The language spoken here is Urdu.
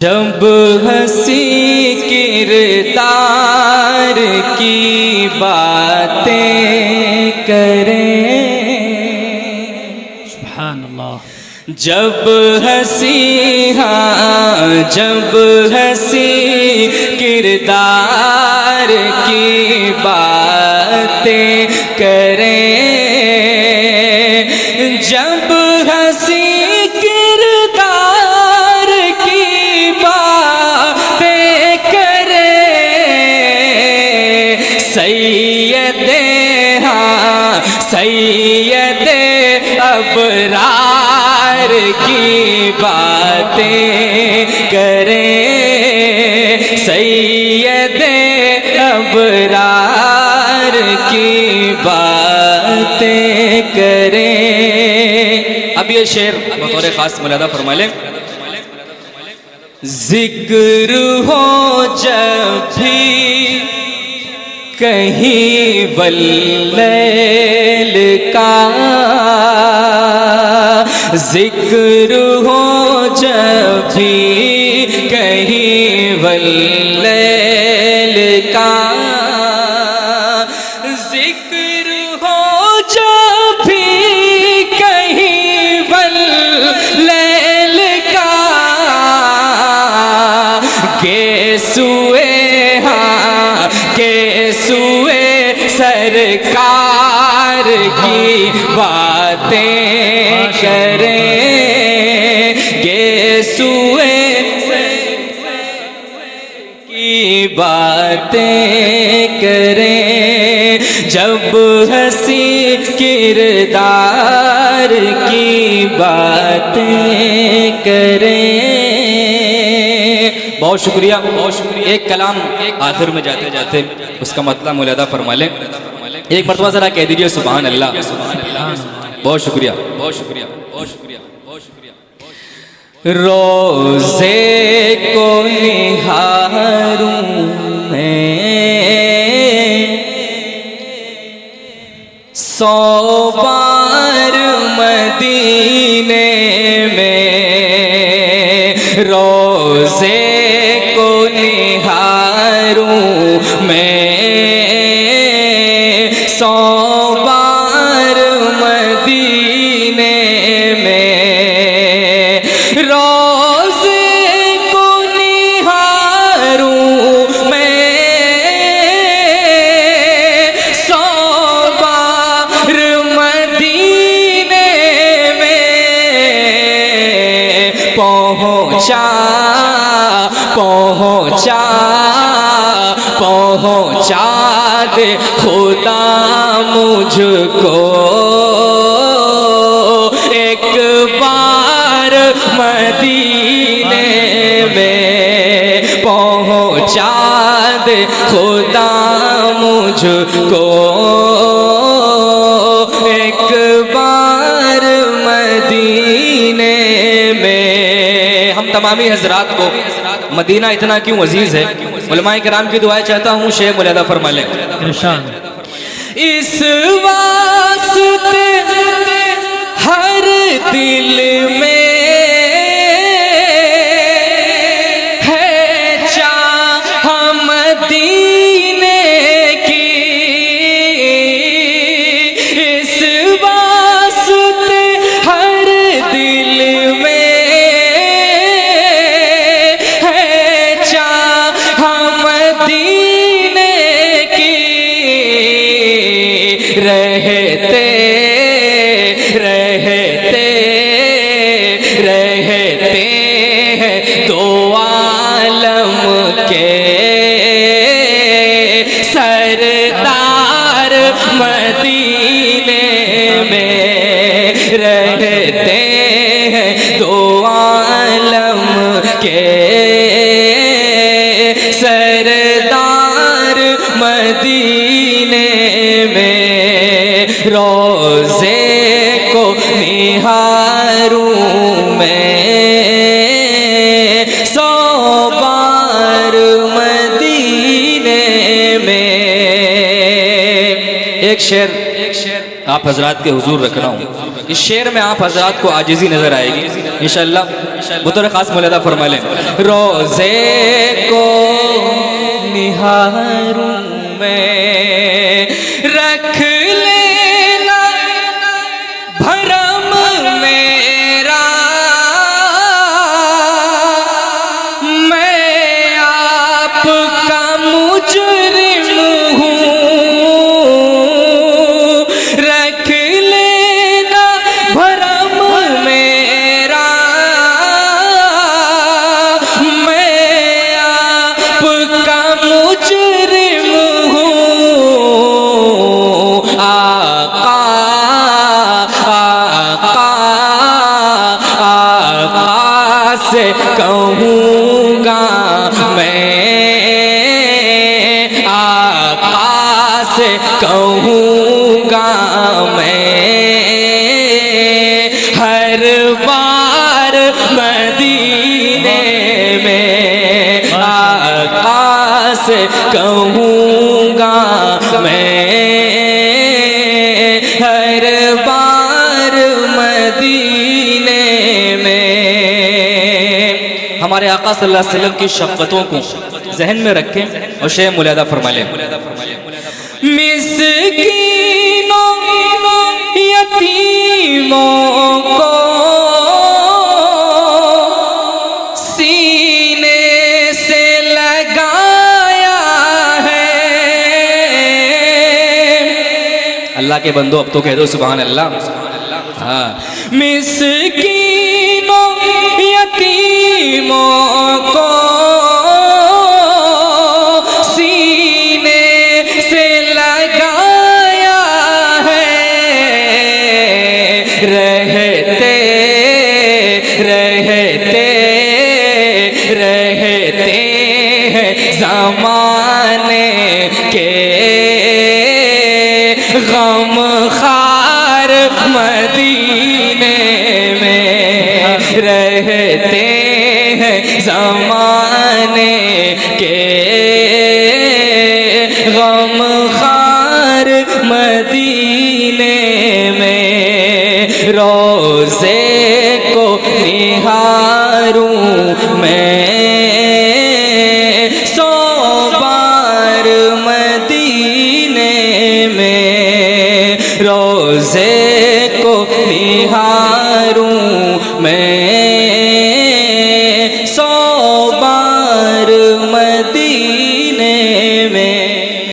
جب ہنسی کردار کی باتیں کریں، سبحان اللہ، جب ہنسی جب ہنسی کردار کی باتیں کریں، جب ہنسی کردار کی باتیں کریں، سید ابرار کی باتیں کریں، سید ابرار کی باتیں کریں۔ اب یہ شعر بطور خاص ملاحظہ فرما لیں۔ ذکر ہو جب بھی کہیں واللیل کا، ذکر ہو جب بھی کہیں واللیل کا، ذکر ہو جب بھی کہیں واللیل کا، سوئے سرکار کی باتیں کریں، سوئے کی باتیں کریں، جب ہنسی کردار کی باتیں کریں۔ بہت شکریہ، بہت شکریہ۔ ایک کلام آخر میں جاتے جاتے اس کا مطلب ملاحظہ فرما لیں۔ ایک مرتبہ ذرا کہہ دیجئے سبحان اللہ۔ بہت شکریہ، بہت شکریہ، بہت شکریہ، بہت شکریہ۔ روزے کو نہاروں میں 100 بار مدینے میں، روزے کو نہاروں میں 100 بار مدینے میں، روزے کو نہاروں میں 100 بار مدینے میں، پہنچا دے خدا مجھ کو ایک بار مدینے میں، پہنچا دے خدا مجھ کو ایک بار مدینے میں۔ ہم تمامی حضرات کو مدینہ اتنا کیوں عزیز ہے، علماء کرام کی دعائیں چاہتا ہوں، شیخ ملاحظہ فرما لیں۔ ارشاد۔ اس واسطے ہر دل میں ہے چاہ مدینے کی، اس واسطے ہر دل میں رہتے ہیں دو عالم کے سردار مدینے میں، رہتے ہیں دو عالم کے سردار مدینے میں، روزے کو نہاروں میں 100 بار مدینے میں۔ ایک شعر آپ حضرات کے حضور رکھ رہا ہوں، اس شعر میں آپ حضرات کو عاجزی نظر آئے گی انشاءاللہ۔ بطور خاص ملاحظہ فرما لیں، روزے کو نہاروں میں رکھ لینا بھرم میرا، میں آپ کا مجرم ہوں، رکھ لینا بھرم میرا، میں آپ کا مجرم ہوں، آقا سے کہوں گا میں، آقا سے کہوں گا میں، ہر بار مدینے میں آقا سے کہوں گا میں، ہر بار مدینے میں۔ ہمارے آقا صلی اللہ علیہ وسلم کی شفقتوں کو ذہن میں رکھیں اور شیء ملاحظہ فرما لیں۔ مسکینوں یتیموں کو سینے سے لگایا ہے، اللہ کے بندو اب تو کہہ دو سبحان اللہ۔ ہاں، مسکینوں یتیموں کو سینے سے لگایا ہے، رہتے ہیں زمانے کے غم خار مدینے میں، رہتے ہیں زمانے کے غم خار مدینے میں، روزے کو نہاروں میں سو بار مدینے میں، روزے کو نہاروں میں